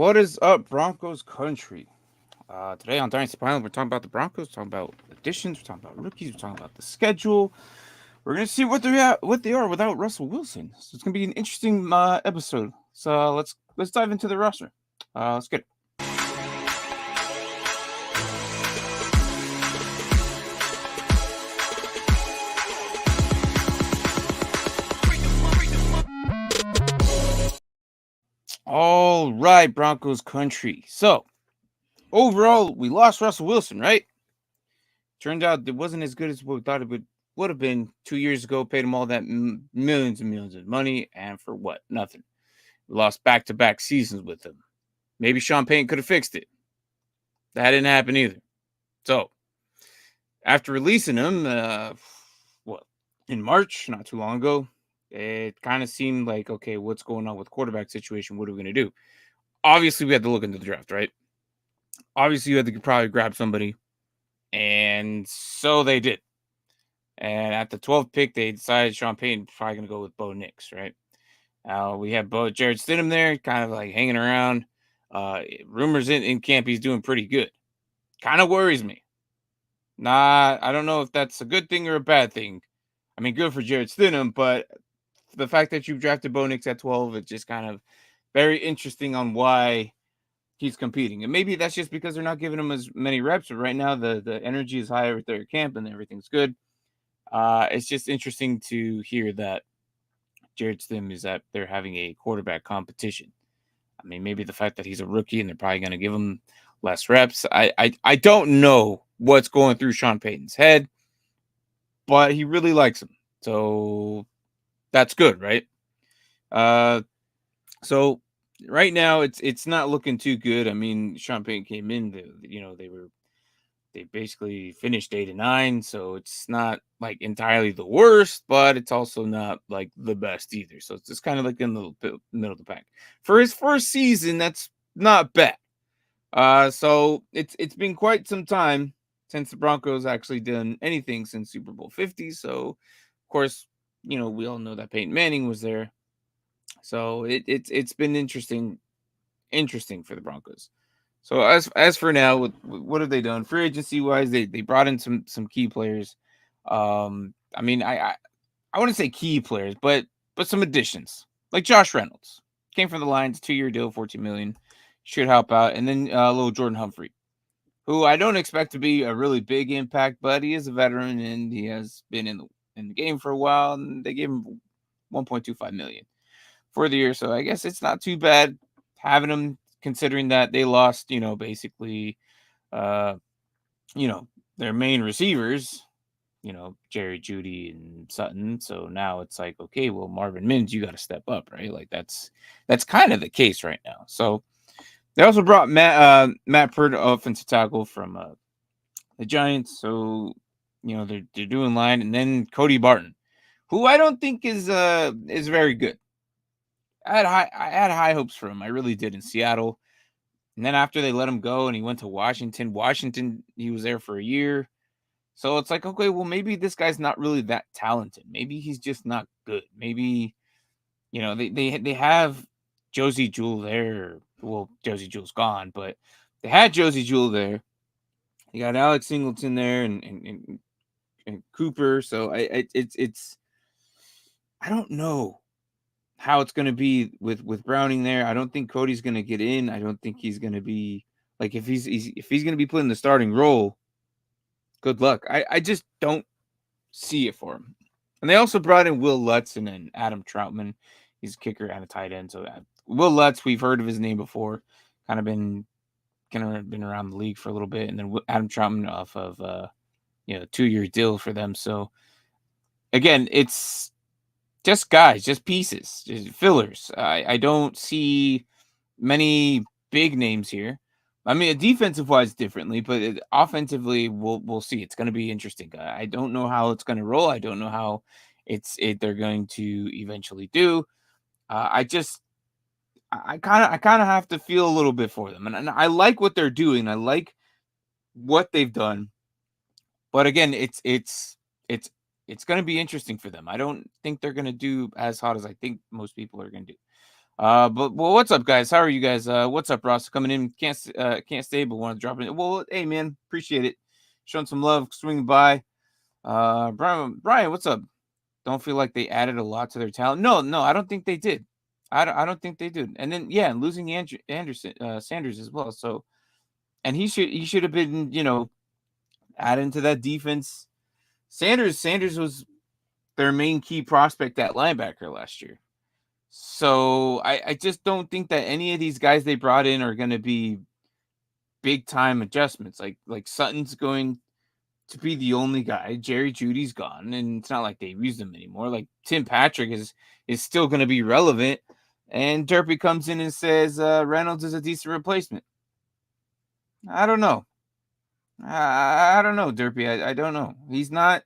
What is up, Broncos country? Today on Dynasty Pilot, we're talking about the Broncos, talking about additions, we're talking about rookies, we're talking about the schedule. We're gonna see what they are without Russell Wilson. So it's gonna be an interesting episode. So let's dive into the roster. Let's get it. All right, Broncos country. So overall, we lost Russell Wilson, right? Turned out it wasn't as good as what we thought it would have been 2 years ago. Paid him all that millions and millions of money, and for what? Nothing. We lost back-to-back seasons with him. Maybe Sean Payton could have fixed it. That didn't happen either. So after releasing him, what in March, not too long ago, it kind of seemed like, okay, what's going on with quarterback situation? What are we going to do? Obviously, we had to look into the draft, right? Obviously, you had to probably grab somebody, and so they did. And at the 12th pick, they decided Sean Payton probably going to go with Bo Nix, right? We have Jared Stidham there, kind of like hanging around. Rumors in camp he's doing pretty good. Kind of worries me. I don't know if that's a good thing or a bad thing. I mean, good for Jared Stidham, but the fact that you drafted Bo Nix at 12, it's just kind of very interesting on why he's competing. And maybe that's just because they're not giving him as many reps. But right now, the energy is high at their camp and everything's good. It's just interesting to hear that Jared Stidham is that they're having a quarterback competition. I mean, maybe the fact that he's a rookie and they're probably going to give him less reps. I don't know what's going through Sean Payton's head, but he really likes him. So that's good, right? So right now it's not looking too good. I mean, Sean Payton came in, they basically finished 8-9, so it's not like entirely the worst, but it's also not like the best either. So it's just kind of like in the middle of the pack. For his first season, that's not bad. So it's been quite some time since the Broncos actually done anything since Super Bowl 50. So of course, we all know that Peyton Manning was there. So it's been interesting for the Broncos. So as for now, what have they done? Free agency wise, they brought in some key players. I mean, I wouldn't say key players, but some additions like Josh Reynolds came from the Lions, 2-year deal, $14 million, should help out, and then little Jordan Humphrey, who I don't expect to be a really big impact, but he is a veteran and he has been in the game for a while, and they gave him 1.25 million for the year. So I guess it's not too bad having him, considering that they lost, basically, uh, their main receivers, Jerry Judy and Sutton. So now it's like, okay, well, Marvin Mims, you got to step up, right? Like that's kind of the case right now. So they also brought Matt Pert, offensive tackle from the Giants. So they're doing line, and then Cody Barton, who I don't think is very good. I had high hopes for him. I really did in Seattle. And then after they let him go and he went to Washington, he was there for a year. So it's like, okay, well, maybe this guy's not really that talented. Maybe he's just not good. Maybe, they have Josie Jewell there. Well, Josie Jewell's gone, but they had Josie Jewell there. You got Alex Singleton there and Cooper. So it's I don't know how it's going to be with Browning there. I don't think Cody's going to get in. I don't think he's going to be like, if he's going to be put in the starting role, good luck. I just don't see it for him. And they also brought in Will Lutz and then Adam Troutman. He's a kicker and a tight end. So Will Lutz, we've heard of his name before. Kind of been around the league for a little bit. And then Adam Troutman off of 2-year deal for them. So again, it's just guys, just pieces, just fillers. I don't see many big names here. I mean, defensive wise, differently, but offensively, we'll see. It's going to be interesting. I don't know how it's going to roll. I don't know how they're going to eventually do. I kind of have to feel a little bit for them, and I like what they're doing. I like what they've done, but again, it's going to be interesting for them. I don't think they're going to do as hot as I think most people are going to do. But well, what's up, guys? How are you guys? What's up, Ross? Coming in, can't stay, but want to drop in. Well, hey, man, appreciate it. Showing some love, swinging by. Brian, what's up? Don't feel like they added a lot to their talent. No, I don't think they did. I don't think they did. And then yeah, losing Anderson Sanders as well. So and he should have been added to that defense. Sanders was their main key prospect at linebacker last year. So I just don't think that any of these guys they brought in are going to be big time adjustments. Like Sutton's going to be the only guy. Jerry Judy's gone, and it's not like they've used him anymore. Like Tim Patrick is still going to be relevant, and Derpy comes in and says Reynolds is a decent replacement. I don't know. I don't know, Derpy. I don't know. He's not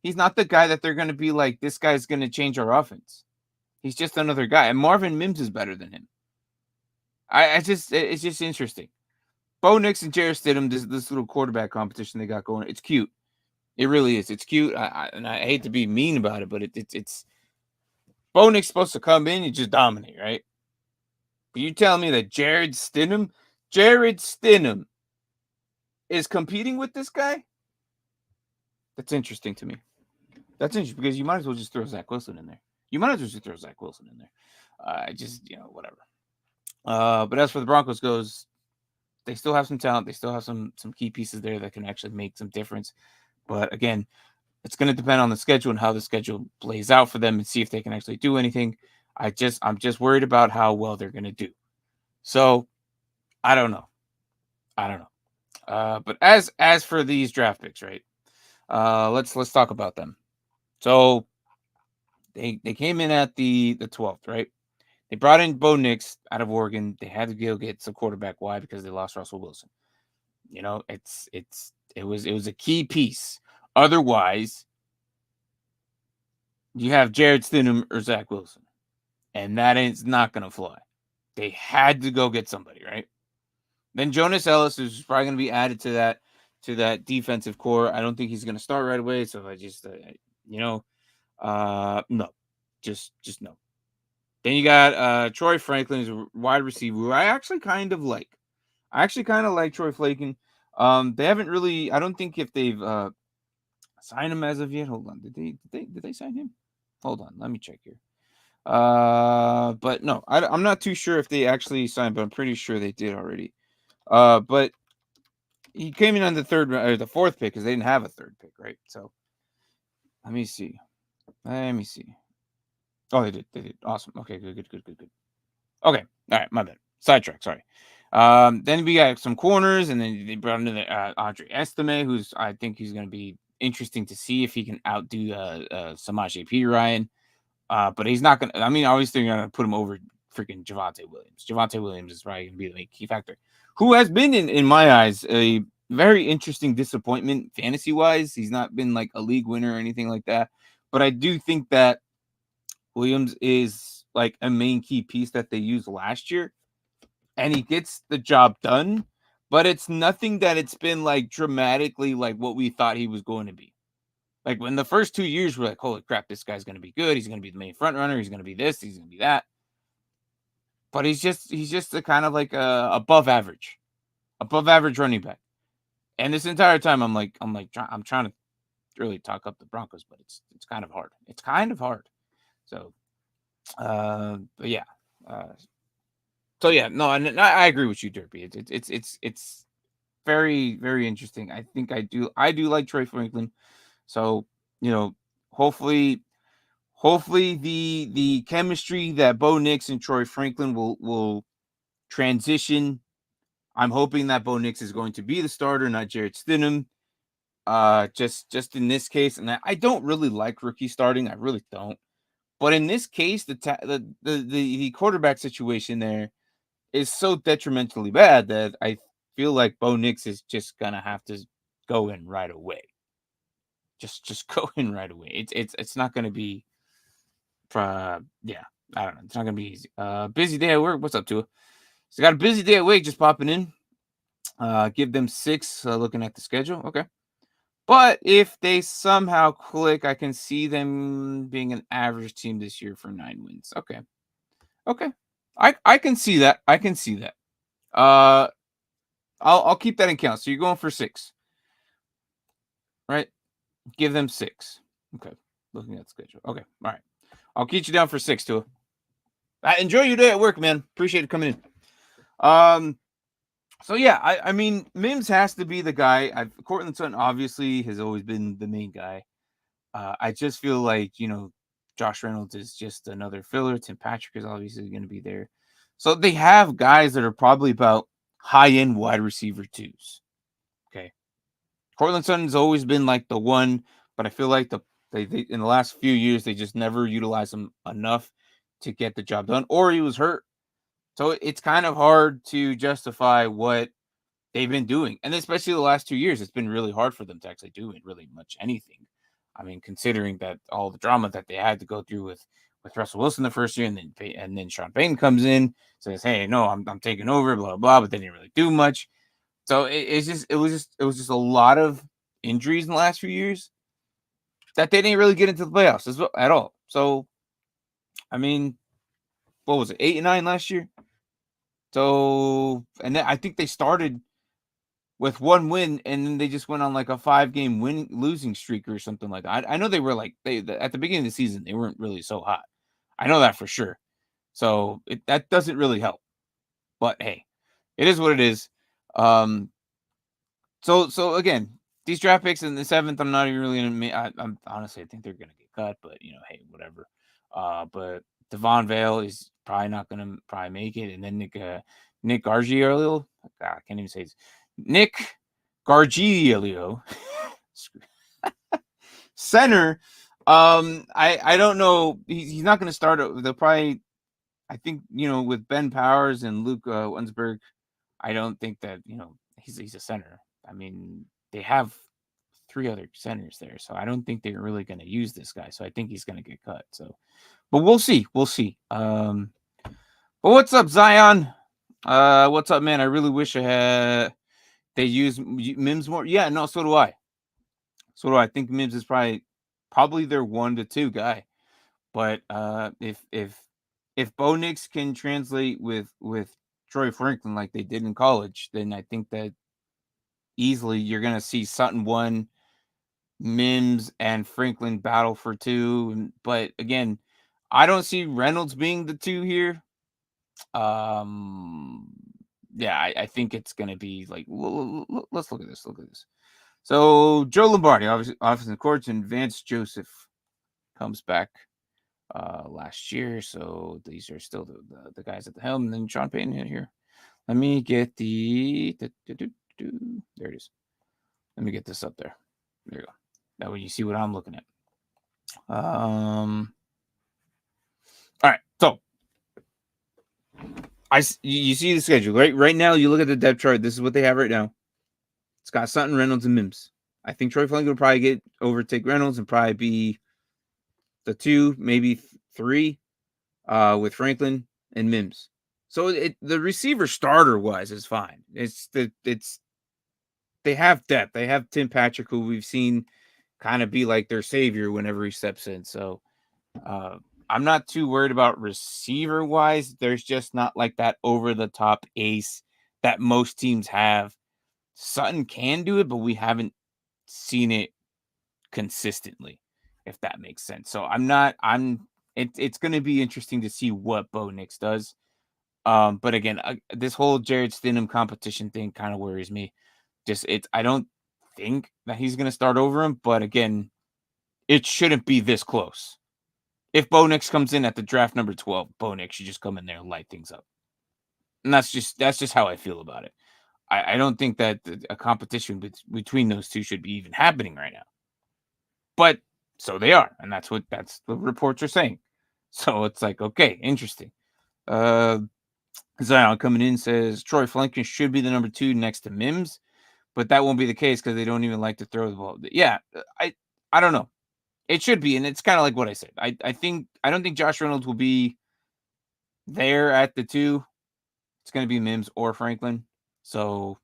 the guy that they're going to be like. This guy's going to change our offense. He's just another guy, and Marvin Mims is better than him. It's just interesting. Bo Nix and Jarrett Stidham, this little quarterback competition they got going. It's cute. It really is. It's cute. And I hate to be mean about it, but it's Bo Nix supposed to come in and just dominate, right? But you telling me that Jarrett Stidham is competing with this guy? That's interesting to me. That's interesting because you might as well just throw Zach Wilson in there. Whatever. But as for the Broncos goes, they still have some talent. They still have some key pieces there that can actually make some difference. But again, it's going to depend on the schedule and how the schedule plays out for them and see if they can actually do anything. I'm just worried about how well they're going to do. So I don't know. But as for these draft picks, right? Let's talk about them. So they came in at the 12th, right? They brought in Bo Nix out of Oregon. They had to go get some quarterback. Why? Because they lost Russell Wilson. It was a key piece. Otherwise, you have Jarrett Stidham or Zach Wilson, and that is not going to fly. They had to go get somebody, right? Then Jonas Ellis is probably going to be added to that defensive core. I don't think he's going to start right away. So I just, no, just no. Then you got Troy Franklin is a wide receiver who I actually kind of like. Troy Franklin. They haven't really. I don't think if they've signed him as of yet. Hold on, did they sign him? Hold on, let me check here. But no, I'm not too sure if they actually signed, but I'm pretty sure they did already. But he came in on the third or the fourth pick because they didn't have a third pick, right? So let me see. Oh, they did. Awesome. Okay, good. Okay, all right, my bad. Sidetrack. Sorry. Then we got some corners, and then they brought in Andre Estime, who's I think he's going to be interesting to see if he can outdo Samaje Perine. But he's not going to. I mean, obviously, they're going to put him over freaking Javonte Williams. Javonte Williams is probably going to be the key factor, who has been in my eyes a very interesting disappointment fantasy wise. He's not been like a league winner or anything like that, but I do think that Williams is like a main key piece that they used last year, and he gets the job done. But it's nothing that it's been like dramatically like what we thought he was going to be. Like when the first 2 years we're like, holy crap, this guy's going to be good. He's going to be the main front runner. He's going to be this. He's going to be that. But he's just a kind of like a above average running back. And this entire time I'm trying to really talk up the Broncos, but it's kind of hard. It's kind of hard. So, but yeah. So yeah, no, and I agree with you, Derpy. It's very, very interesting. I think I do like Troy Franklin. So, hopefully the chemistry that Bo Nix and Troy Franklin will transition. I'm hoping that Bo Nix is going to be the starter, not Jarrett Stidham. Just in this case, and I don't really like rookie starting. I really don't. But in this case, the quarterback situation there is so detrimentally bad that I feel like Bo Nix is just gonna have to go in right away. Just go in right away. It's not gonna be yeah, I don't know. It's not gonna be easy. Busy day at work. What's up, Tua? So got a busy day at work just popping in. Give them 6 looking at the schedule. Okay. But if they somehow click, I can see them being an average team this year for 9 wins. Okay. I can see that. I can see that. Uh, I'll keep that in count. So you're going for 6, right? Give them 6. Okay. Looking at the schedule. Okay. All right. I'll keep you down for 6 too. Enjoy your day at work, man. Appreciate it coming in. So yeah, I mean, Mims has to be the guy. Cortland Sutton obviously has always been the main guy. I just feel like, Josh Reynolds is just another filler. Tim Patrick is obviously going to be there. So they have guys that are probably about high end wide receiver twos. Okay. Cortland Sutton's always been like the one, but I feel like they in the last few years they just never utilized him enough to get the job done, or he was hurt. So it's kind of hard to justify what they've been doing. And especially the last 2 years, it's been really hard for them to actually do it really much anything. I mean, considering that all the drama that they had to go through with Russell Wilson the first year, and then Sean Payton comes in, says, "Hey, no, I'm taking over," blah blah, but they didn't really do much. So it was just a lot of injuries in the last few years that they didn't really get into the playoffs at all. So I mean, what was it, 8-9 last year? So, and then I think they started with 1 win, and then they just went on like a 5-game losing streak or something like that. I know they were like at the beginning of the season they weren't really so hot. I know that for sure. So that doesn't really help. But hey, it is what it is. Um, so again, these draft picks in the 7th, I'm not even really gonna. I'm honestly, I think they're gonna get cut, but hey, whatever. But Devon Vale is probably not gonna probably make it, and then Nick Gargiulo, God, I can't even say it. Nick Gargiulo, center. I don't know. He's not gonna start. They'll probably. I think with Ben Powers and Luke Wensberg, I don't think that he's a center. I mean, they have 3 other centers there, so I don't think they're really going to use this guy. So I think he's going to get cut. So, but we'll see. We'll see. But what's up, Zion? What's up, man? I really wish they use Mims more. Yeah, no, so do I. So do I. I think Mims is probably their 1 to 2 guy. But if Bo Nix can translate with Troy Franklin like they did in college, then I think that easily you're going to see Sutton 1, Mims and Franklin battle for 2. But again, I don't see Reynolds being the 2 here. Um, yeah, I think it's going to be like, let's look at this. Look at this. So Joe Lombardi, obviously, in the courts, and Vance Joseph comes back last year. So these are still the guys at the helm. And then Sean Payton here. Let me get there it is. Let me get this up there. There you go. That way you see what I'm looking at. All right. So you see the schedule, right? Right now, you look at the depth chart. This is what they have right now. It's got Sutton, Reynolds, and Mims. I think Troy Franklin will probably overtake Reynolds and probably be the 2, maybe 3, with Franklin and Mims. So the receiver starter wise is fine. They have depth. They have Tim Patrick, who we've seen kind of be like their savior whenever he steps in. So I'm not too worried about receiver wise. There's just not like that over the top ace that most teams have. Sutton can do it, but we haven't seen it consistently, if that makes sense. So it's going to be interesting to see what Bo Nix does. But again, this whole Jared Stidham competition thing kind of worries me. I don't think that he's going to start over him, but again, it shouldn't be this close. If Bo Nix comes in at the draft number 12, Bo Nix should just come in there and light things up. And that's just how I feel about it. I don't think that a competition between those two should be even happening right now. But so they are, and that's what reports are saying. So it's like, okay, interesting. Zion coming in says Troy Franklin should be the number 2 next to Mims, but that won't be the case because they don't even like to throw the ball. Yeah, I don't know. It should be, and it's kind of like what I said. I don't think Josh Reynolds will be there at the 2. It's going to be Mims or Franklin. So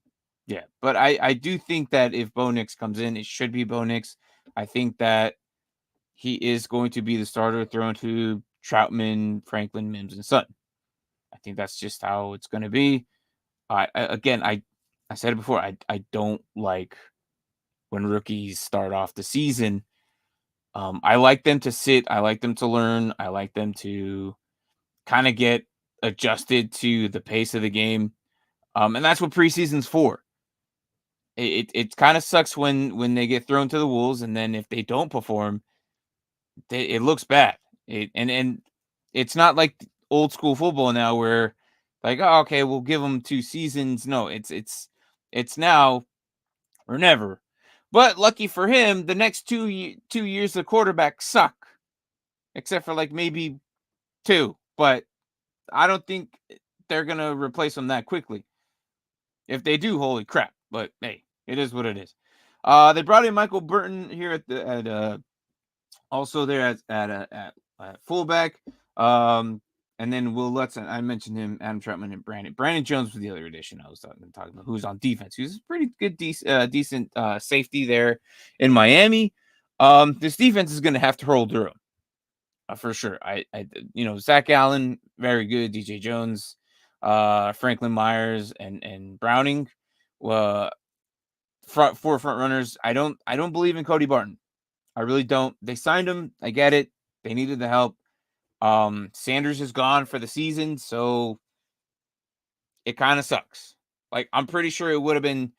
yeah, but I do think that if Bo Nix comes in, it should be Bo Nix. I think that he is going to be the starter thrown to Troutman, Franklin, Mims, and Sutton. I think that's just how it's going to be. I said it before. I don't like when rookies start off the season. I like them to sit. I like them to learn. I like them to kind of get adjusted to the pace of the game. And that's what preseason's for. It kind of sucks when they get thrown to the wolves, and then if they don't perform, it looks bad. And it's not like old school football now where like, oh, okay, we'll give them 2 seasons. No, it's now or never. But lucky for him, the next 2 years the quarterbacks suck, except for like maybe 2. But I don't think they're gonna replace him that quickly. If they do, holy crap! But hey, it is what it is. They brought in Michael Burton here at also there at fullback. And then Will Lutz, I mentioned him, Adam Troutman, and Brandon Jones was the other addition I was talking about, who's on defense. Who's a pretty good, decent safety there in Miami. This defense is going to have to hold their own for sure. Zach Allen, very good. DJ Jones, Franklin Myers, and Browning, four front runners. I don't believe in Cody Barton. I really don't. They signed him. I get it. They needed the help. Sanders is gone for the season, so it kind of sucks. Like, I'm pretty sure it would have been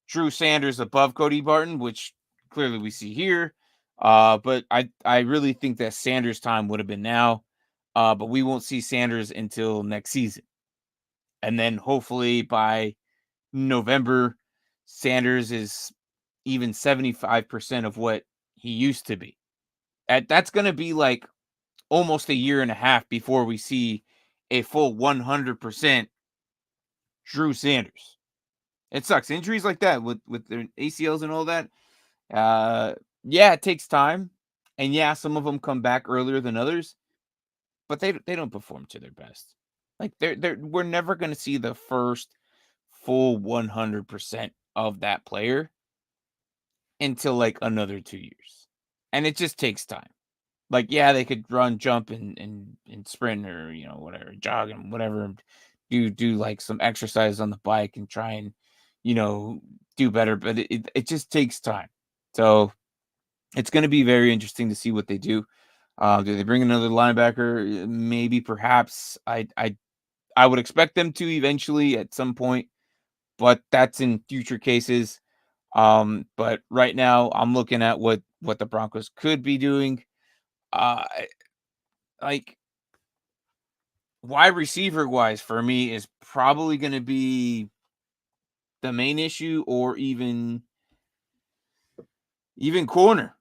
Drew Sanders above Cody Barton, which clearly we see here. But I really think that Sanders' time would have been now. But we won't see Sanders until next season. And then hopefully by November, Sanders is even 75% of what he used to be. That's going to be like almost a year and a half before we see a full 100% Drew Sanders. It sucks. Injuries like that with their ACLs and all that. Yeah, it takes time. And yeah, some of them come back earlier than others, but they don't perform to their best. Like we're never going to see the first full 100% of that player until like another 2 years. And it just takes time. Like, yeah, they could run, jump, and sprint, or whatever, jog and whatever. Do like some exercise on the bike and try and do better. But it just takes time. So it's going to be very interesting to see what they do. Do they bring another linebacker? Maybe, perhaps. I would expect them to eventually at some point, but that's in future cases. But right now I'm looking at what the Broncos could be doing. Like, wide receiver wise for me is probably going to be the main issue, or even corner.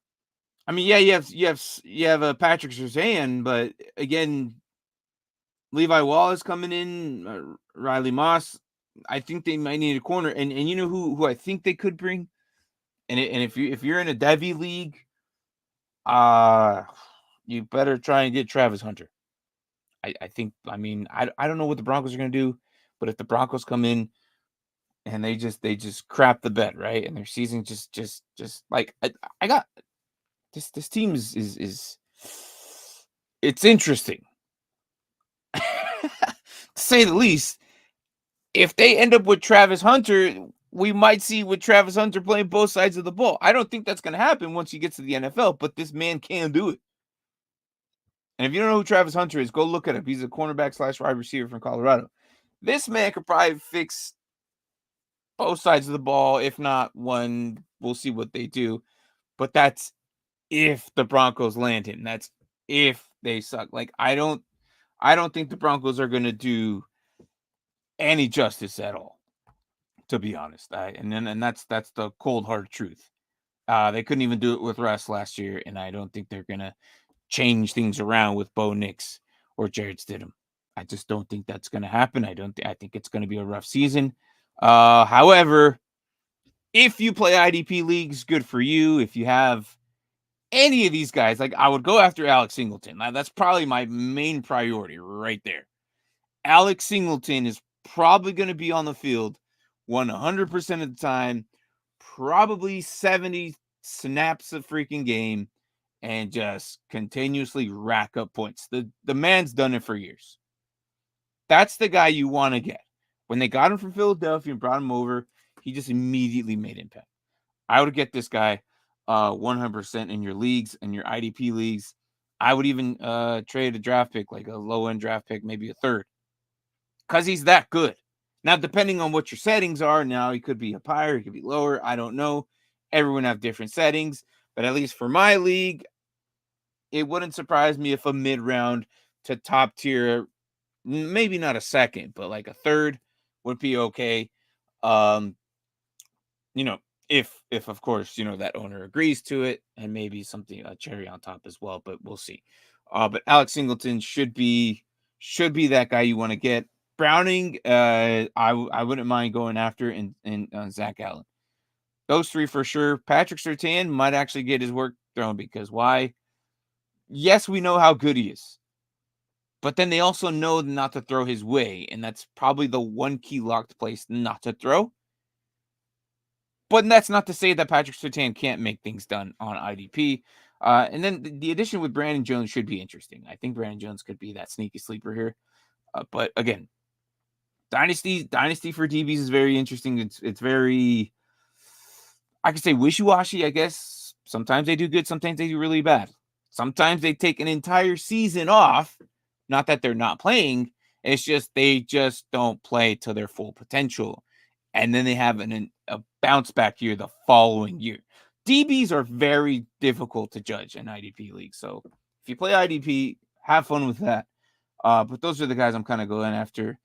I mean, yeah, you have Patrick Surtain, but again, Levi Wallace coming in, Riley Moss. I think they might need a corner, and you know who I think they could bring, and if you're in a Devy league, you better try and get Travis Hunter. I think, I mean, I don't know what the Broncos are going to do, but if the Broncos come in and they just crap the bed, right, and their season just like, I got this team is it's interesting to say the least. If they end up with Travis Hunter, we might see with Travis Hunter playing both sides of the ball. I don't think that's going to happen once he gets to the NFL, but this man can do it. And if you don't know who Travis Hunter is, go look at him. He's a cornerback / wide receiver from Colorado. This man could probably fix both sides of the ball. If not one, we'll see what they do. But that's if the Broncos land him. That's if they suck. Like, I don't think the Broncos are going to do any justice at all, to be honest. And that's the cold hard truth. They couldn't even do it with Russ last year, and I don't think they're going to change things around with Bo Nix or Jared Stidham. I just don't think that's going to happen. I think it's going to be a rough season. However, if you play IDP leagues, good for you. If you have any of these guys, like, I would go after Alex Singleton. That's probably my main priority right there. Alex Singleton is probably going to be on the field 100% of the time, probably 70 snaps a freaking game, and just continuously rack up points. The man's done it for years. That's the guy you want to get. When they got him from Philadelphia and brought him over, he just immediately made impact. I would get this guy 100% in your leagues and your IDP leagues. I would even trade a draft pick, like a low-end draft pick, maybe a third, because he's that good. Now, depending on what your settings are, now he could be up higher, he could be lower. I don't know. Everyone have different settings, but at least for my league, it wouldn't surprise me if a mid-round to top tier, maybe not a second, but like a third would be okay. Um, you know, if of course, that owner agrees to it, and maybe something a cherry on top as well, but we'll see. But Alex Singleton should be that guy you want to get. Browning, I wouldn't mind going after in Zach Allen. Those three for sure. Patrick Surtain might actually get his work thrown because why? Yes, we know how good he is, but then they also know not to throw his way, and that's probably the one key locked place not to throw. But that's not to say that Patrick Surtain can't make things done on IDP. And then the addition with Brandon Jones should be interesting. I think Brandon Jones could be that sneaky sleeper here. But again, Dynasty for DBs is very interesting. It's very, I could say, wishy-washy, I guess. Sometimes they do good, sometimes they do really bad. Sometimes they take an entire season off. Not that they're not playing. It's just they just don't play to their full potential. And then they have a bounce back year the following year. DBs are very difficult to judge in IDP leagues. So if you play IDP, have fun with that. But those are the guys I'm kind of going after.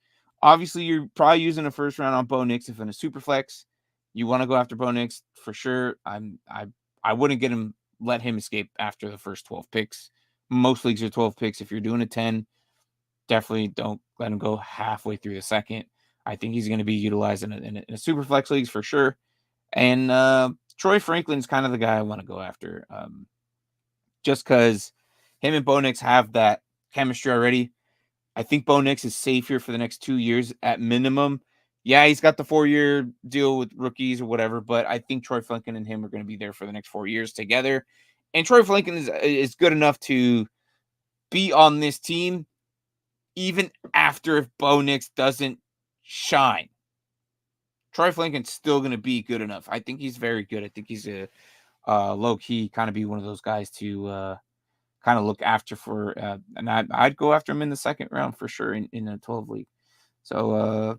Obviously, you're probably using a first round on Bo Nix if in a super flex. You want to go after Bo Nix for sure. I wouldn't let him escape after the first 12 picks. Most leagues are 12 picks. If you're doing a 10, definitely don't let him go halfway through the second. I think he's going to be utilized in a super flex leagues for sure. And Troy Franklin's kind of the guy I want to go after, just because him and Bo Nix have that chemistry already. I think Bo Nix is safe here for the next 2 years at minimum. Yeah, he's got the 4-year deal with rookies or whatever, but I think Troy Franklin and him are going to be there for the next 4 years together. And Troy Franklin is good enough to be on this team even after if Bo Nix doesn't shine. Troy Franklin's still going to be good enough. I think he's very good. I think he's a low key kind of be one of those guys to kind of look after for, and I'd go after him in the second round for sure in a 12 league. So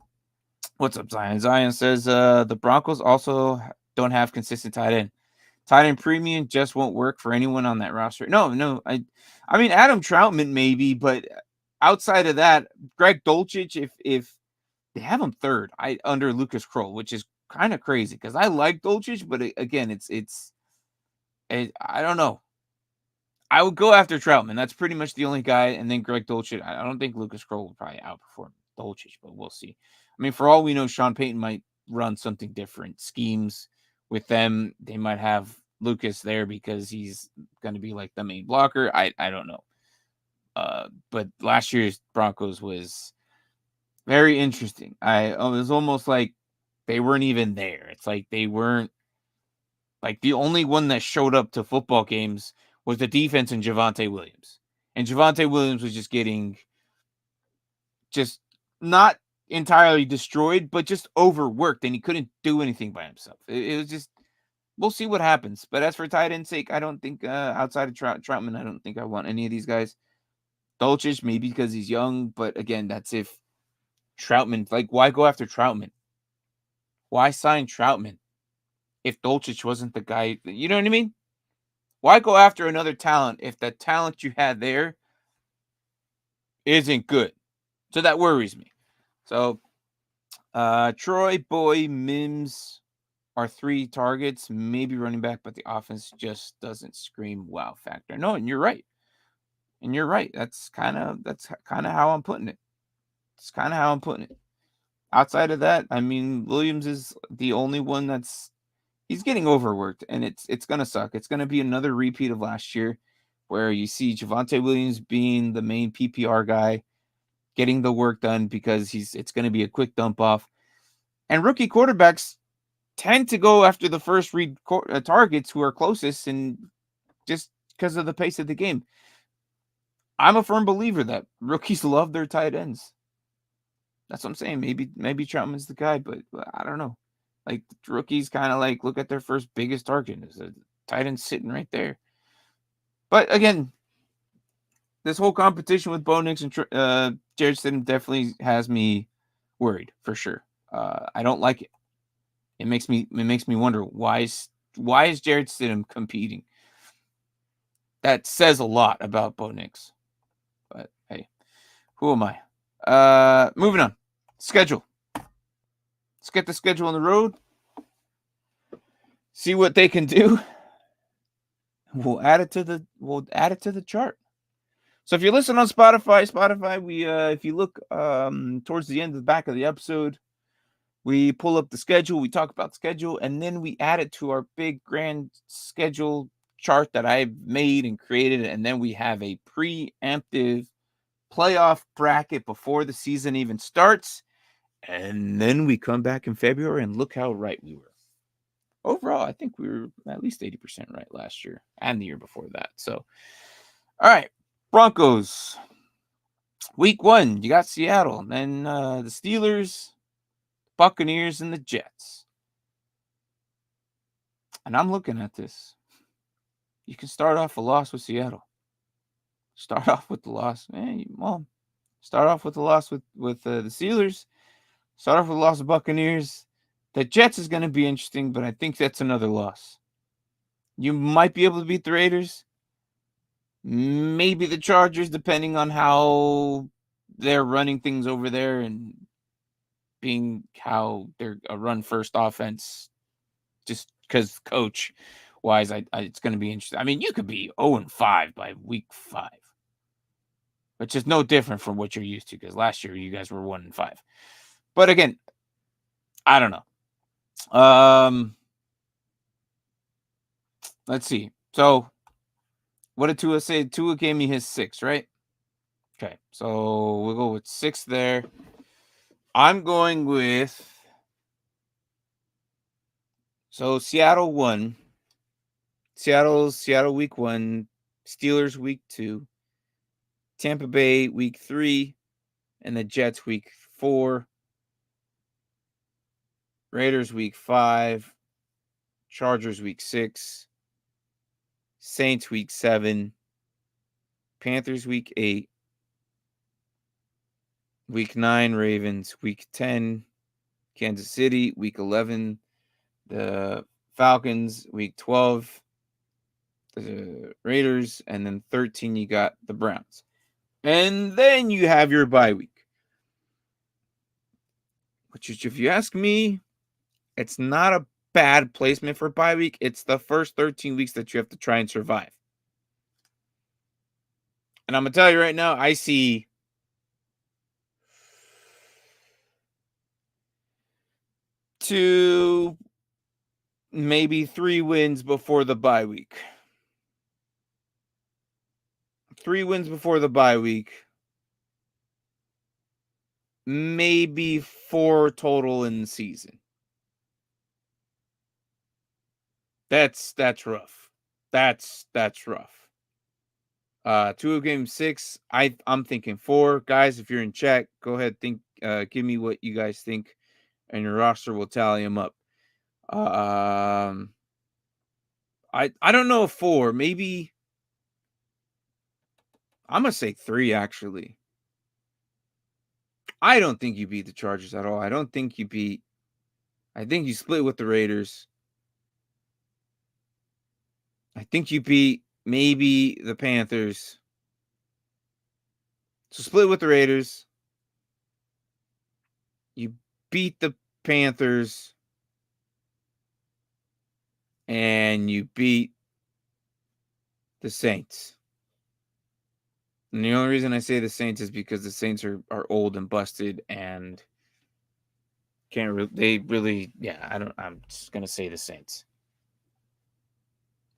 what's up, Zion? Zion says the Broncos also don't have consistent tight end. Tight end premium just won't work for anyone on that roster. No. I mean Adam Troutman maybe, but outside of that, Greg Dulcich, if they have him third, under Lucas Kroll, which is kind of crazy because I like Dulcich, but again, I don't know. I would go after Troutman. That's pretty much the only guy, and then Greg Dulcich. I don't think Lucas Kroll will probably outperform Dulcich, but we'll see. I mean, for all we know, Sean Payton might run something different schemes with them. They might have Lucas there because he's going to be like the main blocker. I don't know. But last year's Broncos was very interesting. It was almost like they weren't even there. It's like they weren't, like the only one that showed up to football games was the defense and Javonte Williams. And Javonte Williams was just not entirely destroyed, but just overworked, and he couldn't do anything by himself. It was just, we'll see what happens. But as for tight end sake, I don't think outside of Troutman, I don't think I want any of these guys. Dulcich, maybe because he's young, but again, that's if Troutman, like, why go after Troutman? Why sign Troutman if Dulcich wasn't the guy? You know what I mean? Why go after another talent if the talent you had there isn't good? So that worries me. So Troy, Boy, Mims are 3 targets, maybe running back, but the offense just doesn't scream wow factor. No, and you're right. That's kind of how I'm putting it. It's kind of how I'm putting it. Outside of that, I mean, Williams is the only one he's getting overworked, and it's gonna suck. It's gonna be another repeat of last year, where you see Javonte Williams being the main PPR guy, getting the work done because it's gonna be a quick dump off, and rookie quarterbacks tend to go after the first read targets who are closest, and just because of the pace of the game. I'm a firm believer that rookies love their tight ends. That's what I'm saying. Maybe Troutman's the guy, but I don't know. Like rookies kind of like look at their first biggest target. There's a tight end sitting right there. But again, this whole competition with Bo Nix and Jared Stidham definitely has me worried for sure. I don't like it. It makes me wonder why is Jared Stidham competing? That says a lot about Bo Nix. But hey, who am I? Moving on. Schedule. Let's get the schedule on the road. See what they can do. We'll add it to the chart. So if you're listening on Spotify, we if you look towards the end of the back of the episode, we pull up the schedule, we talk about the schedule, and then we add it to our big grand schedule chart that I've made and created, and then we have a preemptive playoff bracket before the season even starts, and then we come back in February and look how right we were. Overall, I think we were at least 80% right last year and the year before that. So, all right, Broncos. Week 1, you got Seattle, and then the Steelers, Buccaneers, and the Jets. And I'm looking at this. You can start off a loss with Seattle. Start off with the loss. Start off with the loss with the Steelers. Start off with the loss of Buccaneers. The Jets is going to be interesting, but I think that's another loss. You might be able to beat the Raiders. Maybe the Chargers, depending on how they're running things over there and being how they're a run-first offense. Just because coach-wise, it's going to be interesting. I mean, you could be 0-5 by week 5, which is no different from what you're used to, because last year you guys were 1-5. But again, I don't know. Let's see. So, what did Tua say? Tua gave me his 6, right? Okay, so we'll go with 6 there. I'm going with... So, Seattle won. Seattle week 1. Steelers week 2. Tampa Bay week 3. And the Jets week 4. Raiders week 5. Chargers week 6. Saints week 7. Panthers week 8. Week 9, Ravens. Week 10, Kansas City. Week 11, the Falcons. Week 12, the Raiders. And then 13, you got the Browns. And then you have your bye week. Which is, if you ask me, it's not a bad placement for bye week. It's the first 13 weeks that you have to try and survive. And I'm going to tell you right now, I see 2, maybe 3 wins before the bye week. 3 wins before the bye week. Maybe 4 total in the season. That's rough. That's rough. 2 of game 6. I'm thinking 4. Guys, if you're in chat, go ahead, give me what you guys think, and your roster will tally them up. I don't know if 4. Maybe I'm gonna say 3. Actually, I don't think you beat the Chargers at all. I think you split with the Raiders. I think you beat maybe the Panthers. So split with the Raiders. You beat the Panthers. And you beat the Saints. And the only reason I say the Saints is because the Saints are old and busted and I'm just gonna say the Saints.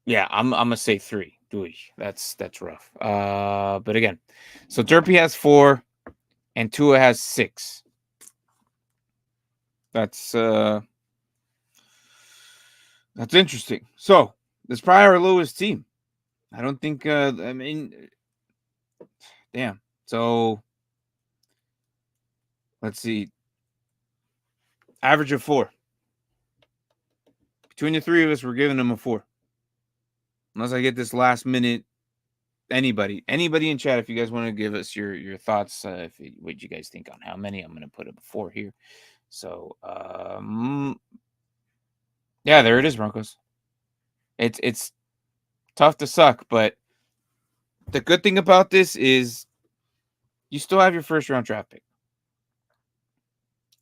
Yeah, I'm gonna say 3. That's rough. But again, so Derpy has 4 and Tua has 6. That's interesting. So this probably our lowest team. I don't think damn. So Let's see. Average of 4. Between the three of us, we're giving them a 4. Unless I get this last minute. Anybody in chat, if you guys want to give us your thoughts, what you guys think on how many, I'm going to put a 4 here. So, yeah, there it is, Broncos. It's tough to suck, but the good thing about this is you still have your first round draft pick.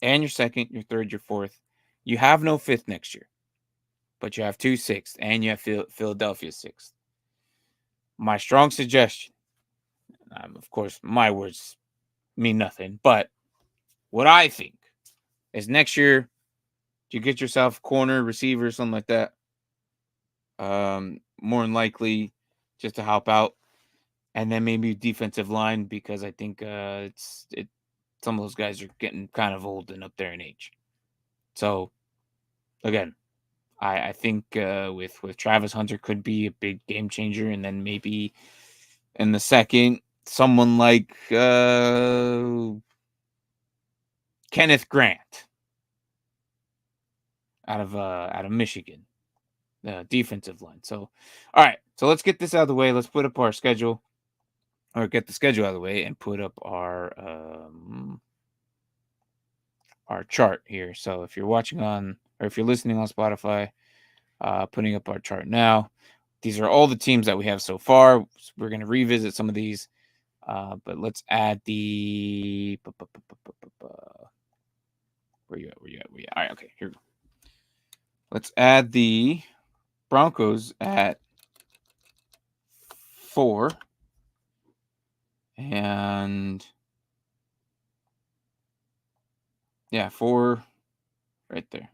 And your second, your third, your fourth. You have no 5th next year. But you have 2 6th, and you have Philadelphia 6th. My strong suggestion, of course, my words mean nothing, but what I think is next year, you get yourself corner, receiver, something like that. More than likely, just to help out, and then maybe defensive line, because I think some of those guys are getting kind of old and up there in age. So, again, I think with Travis Hunter could be a big game changer, and then maybe in the second, someone like Kenneth Grant out of Michigan, defensive line. So, all right, so let's get this out of the way. Let's put up our schedule, or get the schedule out of the way, and put up our chart here. So if you're watching on, or if you're listening on Spotify, putting up our chart now. These are all the teams that we have so far. We're going to revisit some of these, but let's add the where you at? All right, okay, here we go. Let's add the Broncos at 4, and yeah, 4 right there.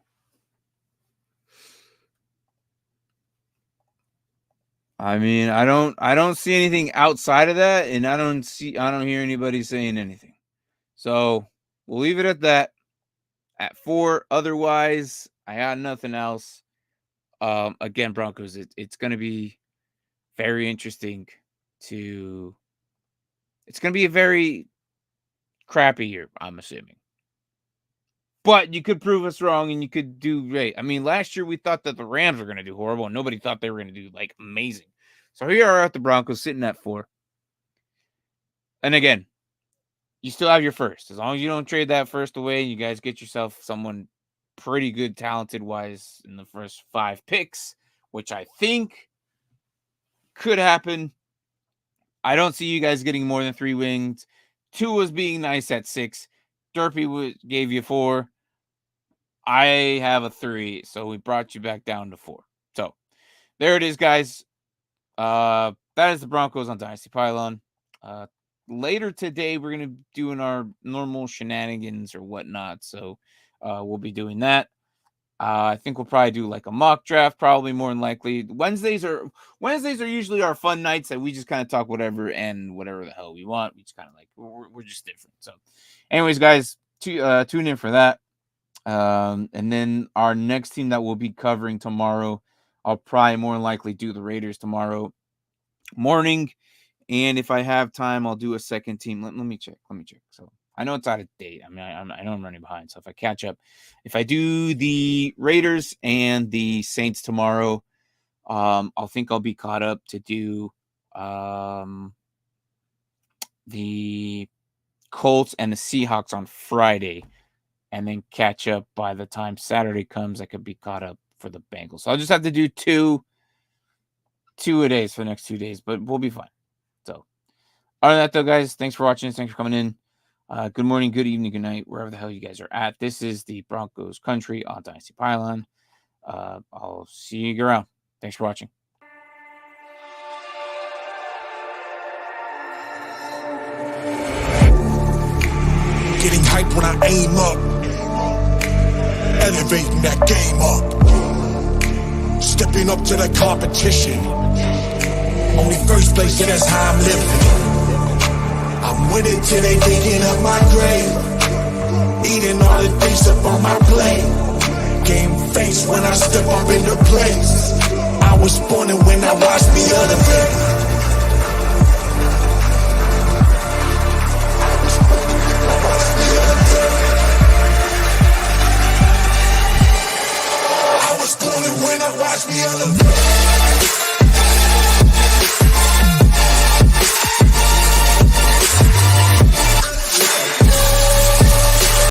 I mean, I don't see anything outside of that, and I don't hear anybody saying anything. So we'll leave it at that. At 4. Otherwise, I got nothing else. Again, Broncos, it's going to be very interesting it's going to be a very crappy year, I'm assuming. But you could prove us wrong, and you could do great. I mean, last year we thought that the Rams were going to do horrible, and nobody thought they were going to do, like, amazing. So here are at the Broncos sitting at 4. And again, you still have your first. As long as you don't trade that first away, you guys get yourself someone pretty good, talented-wise in the first 5 picks, which I think could happen. I don't see you guys getting more than 3 wings. 2 was being nice at 6. Derpy gave you 4. I have a 3, so we brought you back down to 4. So there it is, guys. That is the Broncos on Dynasty Pylon. Later today, we're going to be doing our normal shenanigans or whatnot. So we'll be doing that. I think we'll probably do like a mock draft, probably more than likely. Wednesdays are usually our fun nights that we just kind of talk whatever the hell we want. We just kind of like, we're just different. So anyways, guys, tune in for that. And then our next team that we'll be covering tomorrow, I'll probably more than likely do the Raiders tomorrow morning. And if I have time, I'll do a second team. Let me check. So I know it's out of date. I mean, I know I'm running behind. So if I catch up, if I do the Raiders and the Saints tomorrow, I'll think I'll be caught up to do the Colts and the Seahawks on Friday, and then catch up by the time Saturday comes. I could be caught up for the Bengals. So I'll just have to do two a days for the next 2 days, but we'll be fine. So other than that, though, guys, thanks for watching. Thanks for coming in. Good morning, good evening, good night, wherever the hell you guys are at. This is the Broncos Country on Dynasty Pylon. I'll see you around. Thanks for watching. Getting hype when I aim up, elevating that game up, stepping up to the competition. Only first place, yeah, that's how I'm living. I'm with it till they digging up my grave, eating all the things up on my plate. Game face when I step up into place. I was born and when I watched the other way.